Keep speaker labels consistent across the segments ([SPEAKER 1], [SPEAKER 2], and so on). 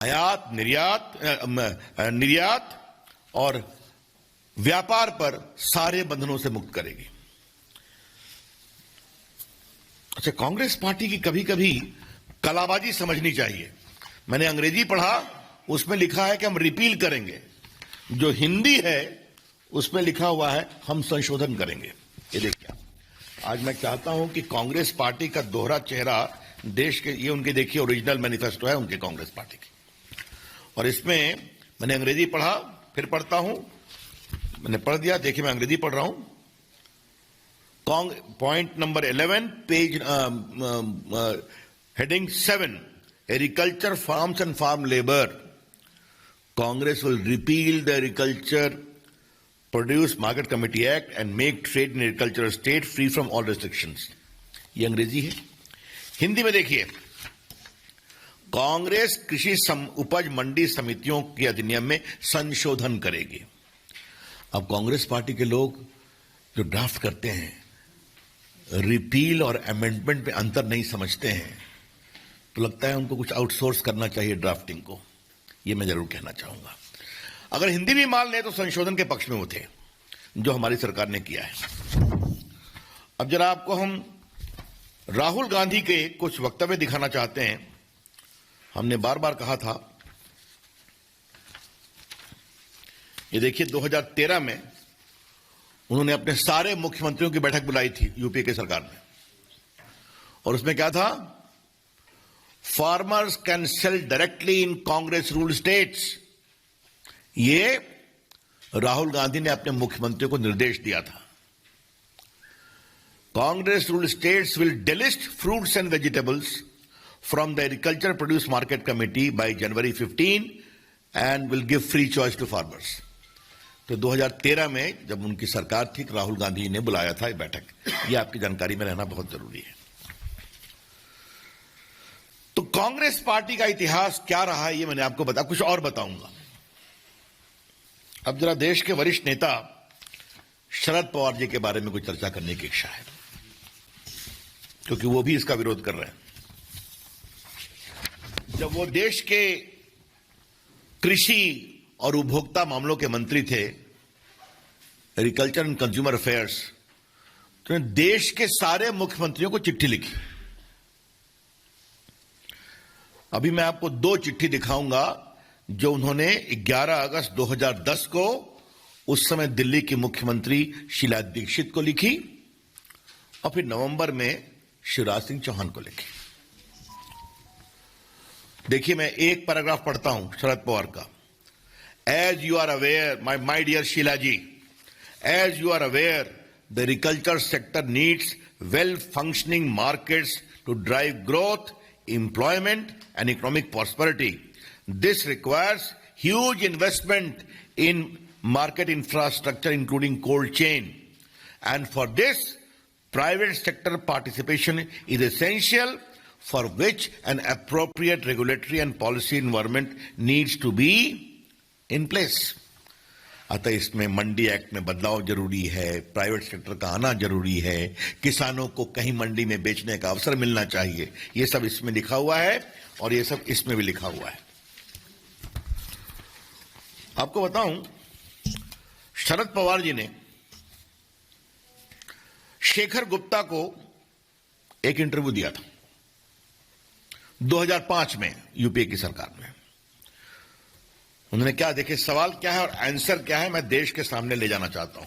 [SPEAKER 1] आयात निर्यात और व्यापार पर सारे बंधनों से मुक्त करेगी। अच्छा, कांग्रेस पार्टी की कभी कभी कलाबाजी समझनी चाहिए। मैंने अंग्रेजी पढ़ा, उसमें लिखा है कि हम रिपील करेंगे, जो हिंदी है उसमें लिखा हुआ है हम संशोधन करेंगे। ये देखिए, आज मैं चाहता हूं कि कांग्रेस पार्टी का दोहरा चेहरा देश के, ये उनके देखिए ओरिजिनल मैनिफेस्टो है उनके कांग्रेस पार्टी की, और इसमें मैंने अंग्रेजी पढ़ा, फिर पढ़ता हूं, मैंने पढ़ दिया, देखिए मैं अंग्रेजी पढ़ रहा हूं। Point number 11, page heading 7, agriculture, farms and farm labor. Congress will repeal the Agriculture Produce Market Committee Act and make trade in agricultural state free from all restrictions. ये अंग्रेजी है। हिंदी में देखिए, कांग्रेस कृषि उपज मंडी समितियों के अधिनियम में संशोधन करेगी। अब कांग्रेस पार्टी के लोग जो ड्राफ्ट करते हैं, रिपील और अमेंडमेंट में अंतर नहीं समझते हैं, तो लगता है उनको कुछ आउटसोर्स करना चाहिए ड्राफ्टिंग को। ये मैं जरूर कहना चाहूंगा। अगर हिंदी भी मान ले तो संशोधन के पक्ष में वो थे जो हमारी सरकार ने किया है। अब जरा आपको हम राहुल गांधी के कुछ वक्तव्य दिखाना चाहते हैं। हमने बार बार कहा था, ये देखिए 2013 में उन्होंने अपने सारे मुख्यमंत्रियों की बैठक बुलाई थी यूपीए की सरकार ने, और उसमें क्या था, farmers can sell directly in Congress ruled states. ये राहुल गांधी ने अपने मुख्यमंत्रियों को निर्देश दिया था। Congress ruled states will delist fruits and vegetables from the agriculture produce market committee by January 15 and will give free choice to farmers. तो 2013 में जब उनकी सरकार थी, राहुल गांधी ने बुलाया था ये बैठक। ये आपकी जानकारी में रहना बहुत जरूरी है। तो कांग्रेस पार्टी का इतिहास क्या रहा है ये मैंने आपको बताया, कुछ और बताऊंगा। अब जरा देश के वरिष्ठ नेता शरद पवार जी के बारे में कुछ चर्चा करने की इच्छा है, क्योंकि वो भी इसका विरोध कर रहे हैं। जब वो देश के कृषि और उपभोक्ता मामलों के मंत्री थे, एग्रीकल्चर एंड कंज्यूमर अफेयर्स, तो देश के सारे मुख्यमंत्रियों को चिट्ठी लिखी। अभी मैं आपको 2 चिट्ठी दिखाऊंगा जो उन्होंने 11 अगस्त 2010 को उस समय दिल्ली की मुख्यमंत्री शीला दीक्षित को लिखी, और फिर नवंबर में शिवराज सिंह चौहान को लिखी। देखिए, मैं एक पैराग्राफ पढ़ता हूं शरद पवार का। As you are aware, my dear Sheila ji, as you are aware, the agriculture sector needs well-functioning markets to drive growth, employment, and economic prosperity. This requires huge investment in market infrastructure, including cold chain. And for this, private sector participation is essential, for which an appropriate regulatory and policy environment needs to be in place. अतः इसमें मंडी act में बदलाव जरूरी है, private sector का आना जरूरी है, किसानों को कहीं मंडी में बेचने का अवसर मिलना चाहिए। ये सब इसमें लिखा हुआ है, और ये सब इसमें भी लिखा हुआ है। आपको बताऊं, शरद पवार जी ने शेखर गुप्ता को एक इंटरव्यू दिया था 2005 में यूपीए की सरकार में। उन्होंने क्या, देखिए सवाल क्या है और आंसर क्या है, मैं देश के सामने ले जाना चाहता हूं।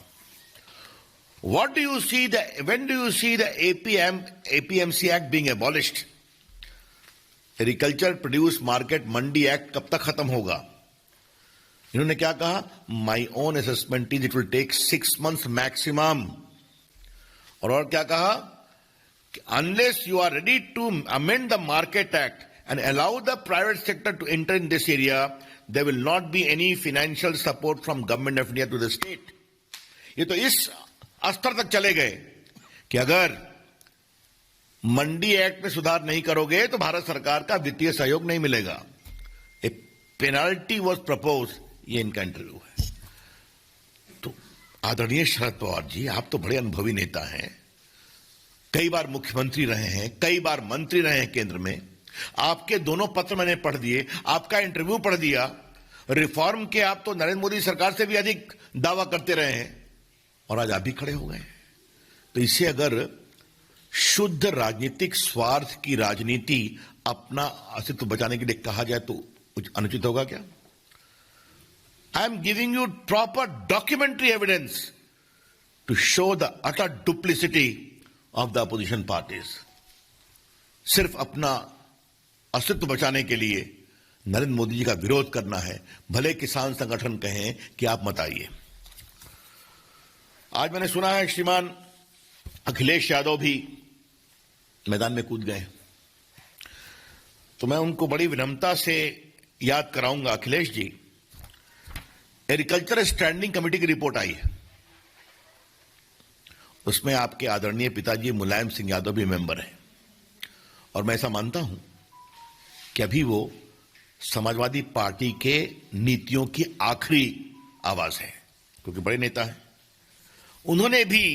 [SPEAKER 1] What do you see the when do you see the APMC act being abolished? Agriculture produce market mandi act कब तक खत्म होगा? इन्होंने क्या कहा, my own assessment is it will take 6 months maximum. और क्या कहा, unless you are ready to amend the market act and allow the private sector to enter in this area, there will not be any financial support from government of India to the state. ये तो इस स्तर तक चले गए कि अगर मंडी act में सुधार नहीं करोगे तो भारत सरकार का वित्तीय सहयोग नहीं मिलेगा। ए पेनाल्टी वॉज प्रपोज, ये इनका इंटरव्यू है। तो आदरणीय शरद पवार जी, आप तो बड़े अनुभवी नेता हैं, कई बार मुख्यमंत्री रहे हैं, कई बार मंत्री रहे हैं केंद्र में। आपके दोनों पत्र मैंने पढ़ दिए, आपका इंटरव्यू पढ़ दिया। रिफॉर्म के आप तो नरेंद्र मोदी सरकार से भी अधिक दावा करते रहे हैं और आज आप भी खड़े हो गए। तो इसे अगर शुद्ध राजनीतिक स्वार्थ की राजनीति अपना अस्तित्व बचाने के लिए कहा जाए तो कुछ अनुचित होगा क्या? I am giving you proper documentary evidence to show the utter duplicity of the opposition parties. सिर्फ अपना अस्तित्व बचाने के लिए नरेंद्र मोदी जी का विरोध करना है, भले किसान संगठन कहें कि आप मत आइए। आज मैंने सुना है श्रीमान अखिलेश यादव भी मैदान में कूद गए, तो मैं उनको बड़ी विनम्रता से याद कराऊंगा। Akhilesh ji, agriculture standing committee की रिपोर्ट आई है, उसमें आपके आदरणीय पिताजी मुलायम सिंह यादव भी मेंबर हैं और मैं ऐसा मानता हूं कि अभी वो समाजवादी पार्टी के नीतियों की आखिरी आवाज है, क्योंकि बड़े नेता हैं। उन्होंने भी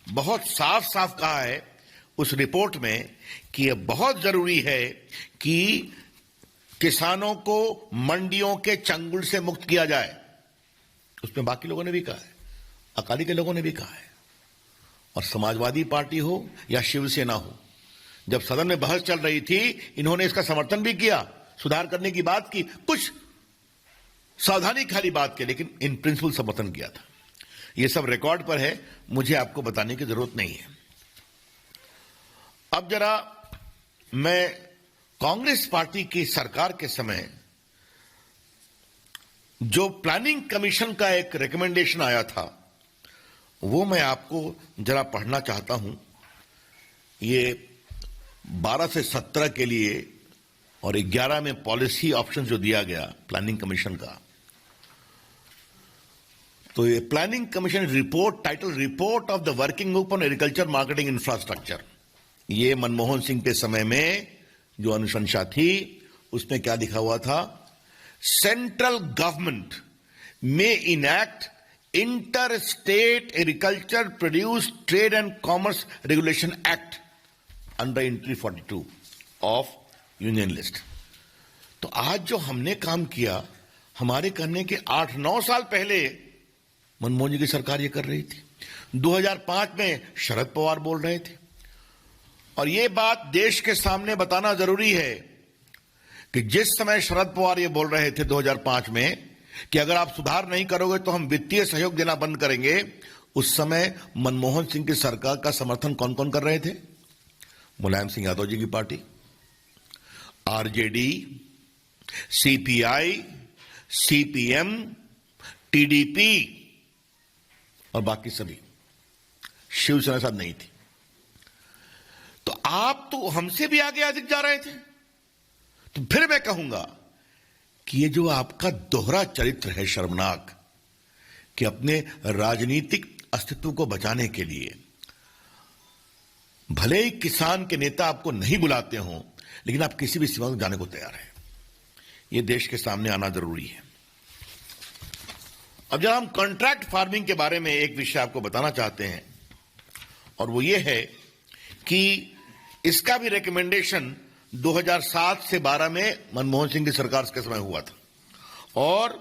[SPEAKER 1] बहुत साफ साफ कहा है उस रिपोर्ट में कि यह बहुत जरूरी है कि किसानों को मंडियों के चंगुल से मुक्त किया जाए। उसमें बाकी लोगों ने भी कहा है, अकाली के लोगों ने भी कहा है, और समाजवादी पार्टी हो या शिवसेना हो, जब सदन में बहस चल रही थी इन्होंने इसका समर्थन भी किया, सुधार करने की बात की, कुछ सावधानी खाली बात की, लेकिन इन प्रिंसिपल समर्थन किया था। ये सब रिकॉर्ड पर है, मुझे आपको बताने की जरूरत नहीं है। अब जरा मैं कांग्रेस पार्टी की सरकार के समय जो प्लानिंग कमीशन का एक रिकमेंडेशन आया था वो मैं आपको जरा पढ़ना चाहता हूं। ये 12 से 17 के लिए और 11 में पॉलिसी ऑप्शन जो दिया गया प्लानिंग कमीशन का, तो ये planning commission report title report of the working group on agriculture marketing infrastructure, ये मनमोहन सिंह के समय में जो अनुशंसा थी उसमें क्या लिखा हुआ था? सेंट्रल गवर्नमेंट में enact inter state agriculture produce trade and commerce regulation act under entry 42 of union list. तो आज जो हमने काम किया, हमारे करने के 8-9 साल पहले मनमोहन जी की सरकार ये कर रही थी। 2005 में शरद पवार बोल रहे थे, और ये बात देश के सामने बताना जरूरी है कि जिस समय शरद पवार ये बोल रहे थे 2005 में कि अगर आप सुधार नहीं करोगे तो हम वित्तीय सहयोग देना बंद करेंगे, उस समय मनमोहन सिंह की सरकार का समर्थन कौन कौन कर रहे थे? मुलायम सिंह यादव जी की party, RJD, CPI, CPM, TDP और बाकी सभी। शिवसेना साथ नहीं थी। तो आप तो हमसे भी आगे अधिक जा रहे थे। तो फिर मैं कहूंगा कि ये जो आपका दोहरा चरित्र है शर्मनाक, कि अपने राजनीतिक अस्तित्व को बचाने के लिए भले ही किसान के नेता आपको नहीं बुलाते हो, लेकिन आप किसी भी सीमा तक जाने को तैयार हैं। ये देश के सामने आना जरूरी है। अब जब हम कॉन्ट्रैक्ट फार्मिंग के बारे में एक विषय आपको बताना चाहते हैं, और वो ये है कि इसका भी रिकमेंडेशन 2007 से 12 में मनमोहन सिंह की सरकार के समय हुआ था। और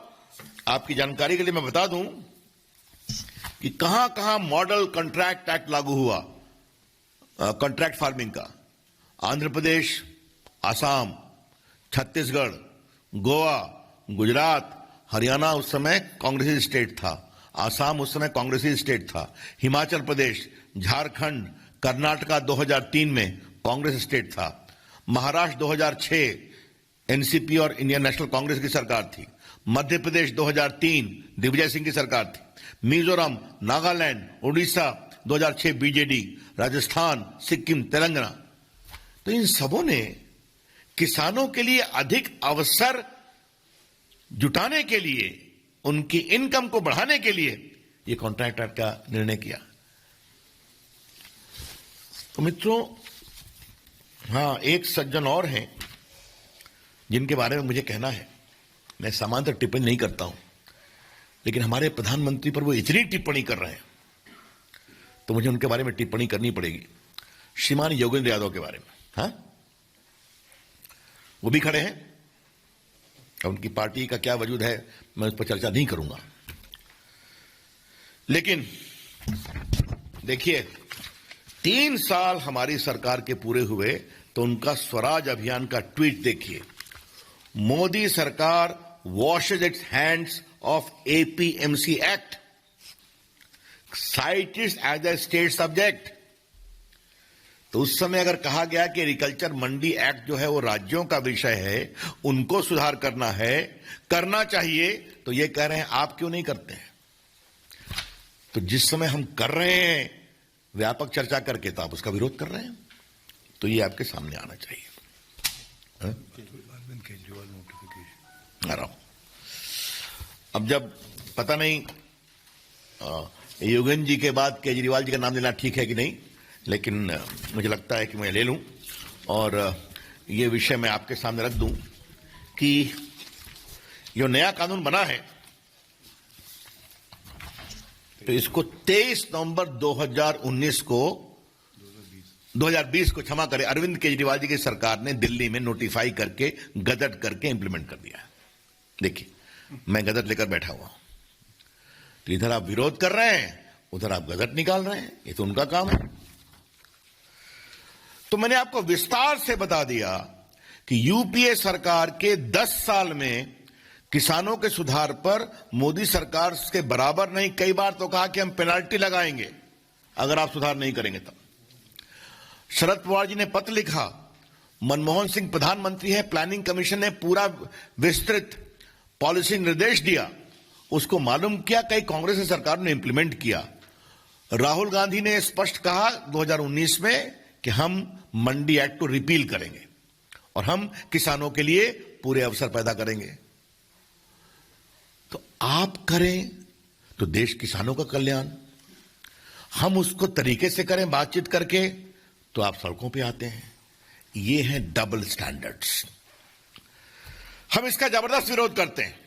[SPEAKER 1] आपकी जानकारी के लिए मैं बता दूं कि कहां कहां मॉडल कॉन्ट्रैक्ट एक्ट लागू हुआ कॉन्ट्रैक्ट फार्मिंग का। आंध्र प्रदेश, आसाम, छत्तीसगढ़, गोवा, गुजरात, हरियाणा उस समय कांग्रेसी स्टेट था, आसाम उस समय कांग्रेसी स्टेट था, हिमाचल प्रदेश, झारखंड, कर्नाटका 2003 में कांग्रेस स्टेट था, महाराष्ट्र 2006 एनसीपी और इंडियन नेशनल कांग्रेस की सरकार थी, मध्य प्रदेश 2003 दिग्विजय सिंह की सरकार थी, मिजोरम, नागालैंड, उड़ीसा 2006 बीजेडी, राजस्थान, सिक्किम, तेलंगाना। तो इन सबों ने किसानों के लिए अधिक अवसर जुटाने के लिए, उनकी इनकम को बढ़ाने के लिए ये कॉन्ट्रैक्ट एक्ट का निर्णय किया। तो मित्रों, हाँ, एक सज्जन और हैं जिनके बारे में मुझे कहना है। मैं सामान्य टिप्पणी नहीं करता हूं, लेकिन हमारे प्रधानमंत्री पर वो इतनी टिप्पणी कर रहे हैं तो मुझे उनके बारे में टिप्पणी करनी पड़ेगी। श्रीमान योगेंद्र यादव के बारे में। हाँ, वो भी खड़े हैं। अब उनकी पार्टी का क्या वजूद है मैं उस पर चर्चा नहीं करूंगा, लेकिन देखिए 3 साल हमारी सरकार के पूरे हुए तो उनका स्वराज अभियान का ट्वीट देखिए। मोदी सरकार washes its hands off APMC act, cite it as a state subject. तो उस समय अगर कहा गया कि एग्रीकल्चर मंडी एक्ट जो है वो राज्यों का विषय है, उनको सुधार करना है, करना चाहिए, तो ये कह रहे हैं आप क्यों नहीं करते हैं। तो जिस समय हम कर रहे हैं व्यापक चर्चा करके, तो आप उसका विरोध कर रहे हैं, तो ये आपके सामने आना चाहिए। आ रहा हूं। अब जब पता नहीं योगेंद्र जी के बाद केजरीवाल जी का नाम लेना ठीक है कि नहीं, लेकिन मुझे लगता है कि मैं ले लूं और ये विषय मैं आपके सामने रख दूं कि जो नया कानून बना है तो इसको 23 नवंबर 2019 को 2020 को क्षमा करें, अरविंद केजरीवाल जी की सरकार ने दिल्ली में नोटिफाई करके गजट करके इंप्लीमेंट कर दिया है। देखिए मैं गजट लेकर बैठा हुआ हूं, तो इधर आप विरोध कर रहे हैं, उधर आप गजट निकाल रहे हैं, ये तो उनका काम है। तो मैंने आपको विस्तार से बता दिया कि यूपीए सरकार के 10 साल में किसानों के सुधार पर मोदी सरकार के बराबर नहीं, कई बार तो कहा कि हम पेनाल्टी लगाएंगे अगर आप सुधार नहीं करेंगे तब। शरद पवार जी ने पत्र लिखा, मनमोहन सिंह प्रधानमंत्री है, प्लानिंग कमीशन ने पूरा विस्तृत पॉलिसी निर्देश दिया, उसको मालूम किया, कई कांग्रेस की सरकार ने इंप्लीमेंट किया। राहुल गांधी ने स्पष्ट कहा 2019 में कि हम मंडी एक्ट को रिपील करेंगे और हम किसानों के लिए पूरे अवसर पैदा करेंगे। तो आप करें तो देश किसानों का कल्याण, हम उसको तरीके से करें बातचीत करके, तो आप सड़कों पे आते हैं। ये हैं डबल स्टैंडर्ड्स, हम इसका जबरदस्त विरोध करते हैं।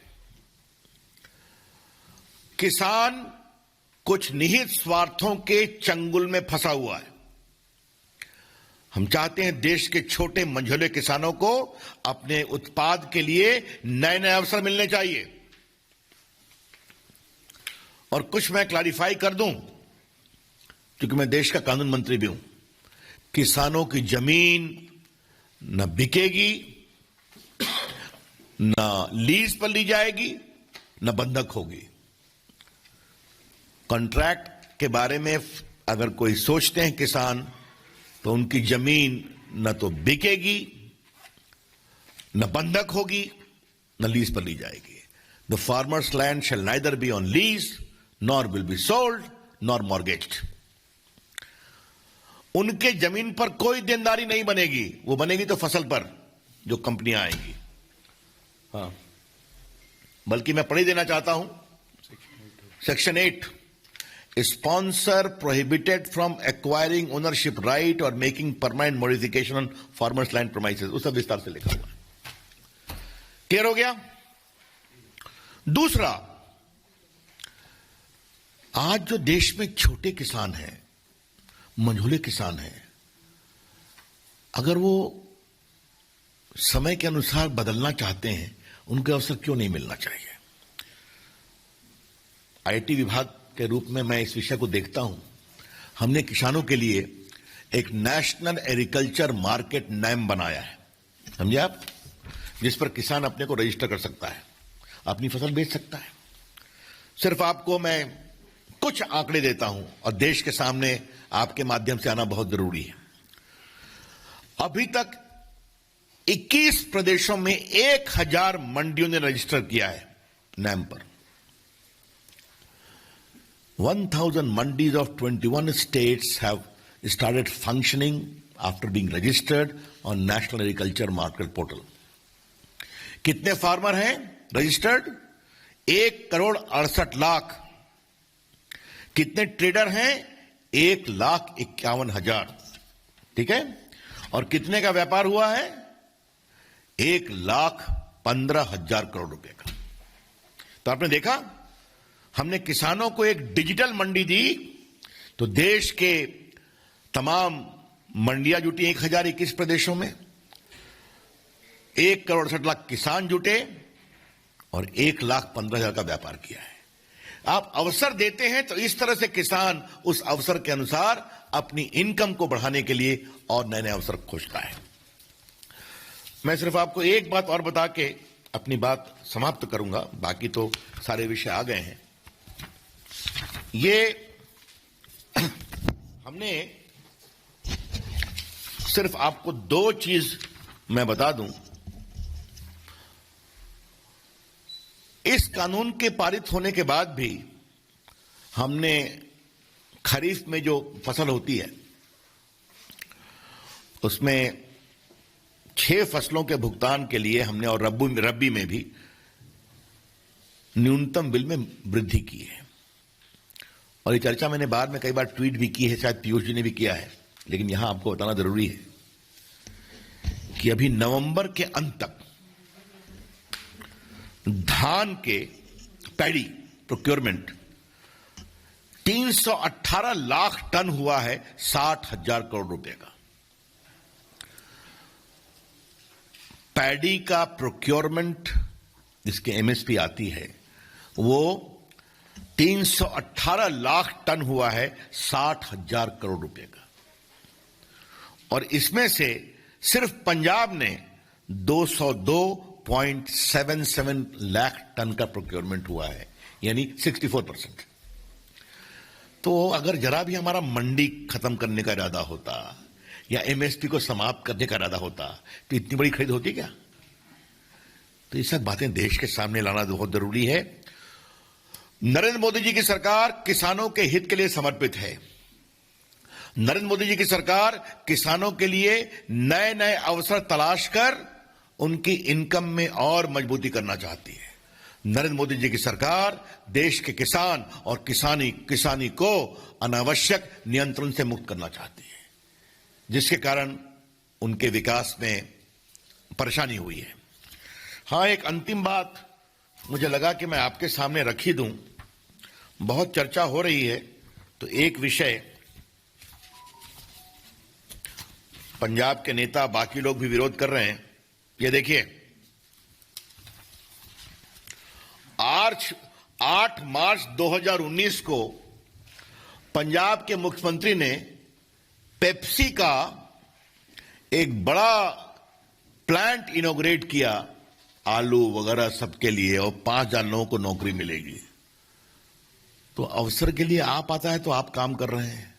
[SPEAKER 1] किसान कुछ निहित स्वार्थों के चंगुल में फंसा हुआ है। हम चाहते हैं देश के छोटे मंझोले किसानों को अपने उत्पाद के लिए नए नए अवसर मिलने चाहिए। और कुछ मैं क्लैरिफाई कर दूं, क्योंकि मैं देश का कानून मंत्री भी हूं, किसानों की जमीन न बिकेगी, न लीज पर ली जाएगी, न बंधक होगी। कॉन्ट्रैक्ट के बारे में अगर कोई सोचते हैं किसान, तो उनकी जमीन न तो बिकेगी, न बंधक होगी, न लीज पर ली जाएगी। The farmers land shall neither be on lease nor will be sold nor mortgaged. उनके जमीन पर कोई देनदारी नहीं बनेगी, वो बनेगी तो फसल पर जो कंपनियां आएंगी। हाँ, बल्कि मैं पढ़ ही देना चाहता हूं section 8, sponsor prohibited from acquiring ownership right or making permanent modification on farmers land premises, उस सब विस्तार से लिखा हुआ है। क्लियर हो गया। दूसरा, आज जो देश में छोटे किसान हैं, मंझोले किसान हैं, अगर वो समय के अनुसार बदलना चाहते हैं, उनके अवसर क्यों नहीं मिलना चाहिए। आईटी विभाग के रूप में मैं इस विषय को देखता हूं। हमने किसानों के लिए एक नेशनल एग्रीकल्चर मार्केट नेम बनाया है, समझे आप, जिस पर किसान अपने को रजिस्टर कर सकता है, अपनी फसल बेच सकता है। सिर्फ आपको मैं कुछ आंकड़े देता हूं और देश के सामने आपके माध्यम से आना बहुत जरूरी है। अभी तक 21 प्रदेशों में 1000 मंडियों ने रजिस्टर किया है नेम पर। 1000 mandis of 21 states have started functioning after being registered on National Agriculture Market Portal. कितने फार्मर हैं रजिस्टर्ड? 1,68,00,000। कितने ट्रेडर हैं? 1,51,000। ठीक है। और कितने का व्यापार हुआ है? 1,15,000 करोड़ रुपए का। तो आपने देखा, हमने किसानों को एक डिजिटल मंडी दी तो देश के तमाम मंडियां जुटी 1021 प्रदेशों में। 1,68,00,000 किसान जुटे और 1,15,000 का व्यापार किया है। आप अवसर देते हैं तो इस तरह से किसान उस अवसर के अनुसार अपनी इनकम को बढ़ाने के लिए और नए नए अवसर खोजता है। मैं सिर्फ आपको एक बात और बता के अपनी बात समाप्त करूंगा, बाकी तो सारे विषय आ गए हैं। ये हमने सिर्फ आपको 2 चीज मैं बता दूं। इस कानून के पारित होने के बाद भी हमने खरीफ में जो फसल होती है उसमें 6 फसलों के भुगतान के लिए हमने और रबी में भी न्यूनतम बिल में वृद्धि की है। और ये चर्चा मैंने बाद में कई बार ट्वीट भी की है, शायद पीयूष जी ने भी किया है, लेकिन यहां आपको बताना जरूरी है कि अभी नवंबर के अंत तक धान के पैडी प्रोक्योरमेंट 318 लाख टन हुआ है 60,000 करोड़ रुपए का। पैडी का प्रोक्योरमेंट जिसके एमएसपी आती है वो 318 लाख टन हुआ है 60,000 करोड़ रुपए का। और इसमें से सिर्फ पंजाब ने 202.77 लाख टन का प्रोक्योरमेंट हुआ है, यानी 64%। तो अगर जरा भी हमारा मंडी खत्म करने का इरादा होता या एमएसपी को समाप्त करने का इरादा होता तो इतनी बड़ी खरीद होती क्या? तो ये सब बातें देश के सामने लाना बहुत जरूरी है। नरेंद्र मोदी जी की सरकार किसानों के हित के लिए समर्पित है। नरेंद्र मोदी जी की सरकार किसानों के लिए नए नए अवसर तलाश कर उनकी इनकम में और मजबूती करना चाहती है। नरेंद्र मोदी जी की सरकार देश के किसान और किसानी को अनावश्यक नियंत्रण से मुक्त करना चाहती है, जिसके कारण उनके विकास में परेशानी हुई है। हां, एक अंतिम बात मुझे लगा कि मैं आपके सामने रख ही दूं। बहुत चर्चा हो रही है तो एक विषय पंजाब के नेता, बाकी लोग भी विरोध कर रहे हैं। ये देखिए, 8 मार्च 2019 को पंजाब के मुख्यमंत्री ने पेप्सी का एक बड़ा प्लांट इनॉग्रेट किया, आलू वगैरह सबके लिए, और 5,000 लोगों को नौकरी मिलेगी। तो अवसर के लिए आप आता है तो आप काम कर रहे हैं,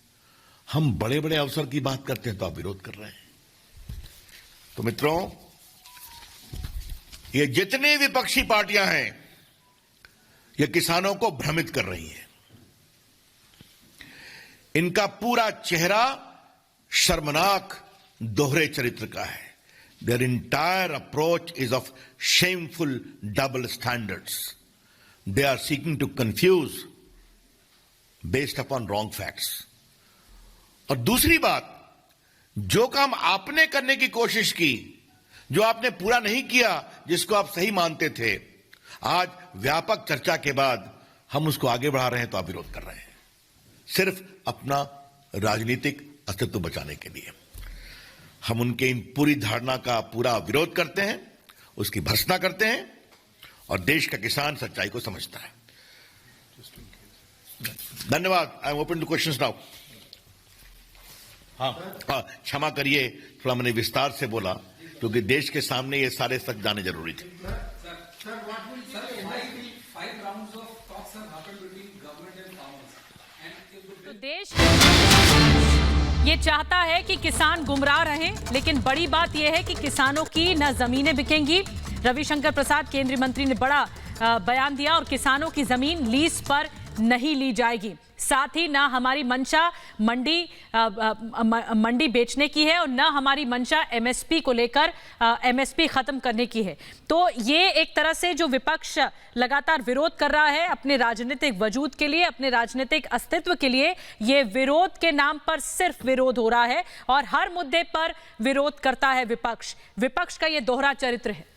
[SPEAKER 1] हम बड़े बड़े अवसर की बात करते हैं तो आप विरोध कर रहे हैं। तो मित्रों, ये जितनी विपक्षी पार्टियां हैं ये किसानों को भ्रमित कर रही हैं। इनका पूरा चेहरा शर्मनाक दोहरे चरित्र का है। Their entire approach is of shameful double standards. They are seeking to confuse based upon wrong facts. और दूसरी बात, जो काम आपने करने की कोशिश की, जो आपने पूरा नहीं किया, जिसको आप सही मानते थे, आज व्यापक चर्चा के बाद हम उसको आगे बढ़ा रहे हैं तो आप विरोध कर रहे हैं, सिर्फ अपना राजनीतिक अस्तित्व बचाने के लिए। हम उनके इन पूरी धारणा का पूरा विरोध करते हैं, उसकी भर्त्सना करते हैं, और देश का किसान सच्चाई को समझता है। धन्यवाद। I am open two questions now. हाँ, क्षमा करिए, थोड़ा मैंने विस्तार से बोला क्योंकि देश के सामने ये सारे सच जाने जरूरी थे।
[SPEAKER 2] तो देश ये चाहता है कि किसान गुमराह रहें, लेकिन बड़ी बात यह है कि किसानों की न जमीनें बिकेंगी। रविशंकर प्रसाद केंद्रीय मंत्री ने बड़ा बयान दिया, और किसानों की जमीन लीज पर नहीं ली जाएगी। साथ ही ना हमारी मंशा मंडी बेचने की है और ना हमारी मंशा एमएसपी को लेकर एमएसपी खत्म करने की है। तो ये एक तरह से जो विपक्ष लगातार विरोध कर रहा है अपने राजनीतिक वजूद के लिए, अपने राजनीतिक अस्तित्व के लिए, ये विरोध के नाम पर सिर्फ विरोध हो रहा है और हर मुद्दे पर विरोध करता है विपक्ष। विपक्ष का ये दोहरा चरित्र है।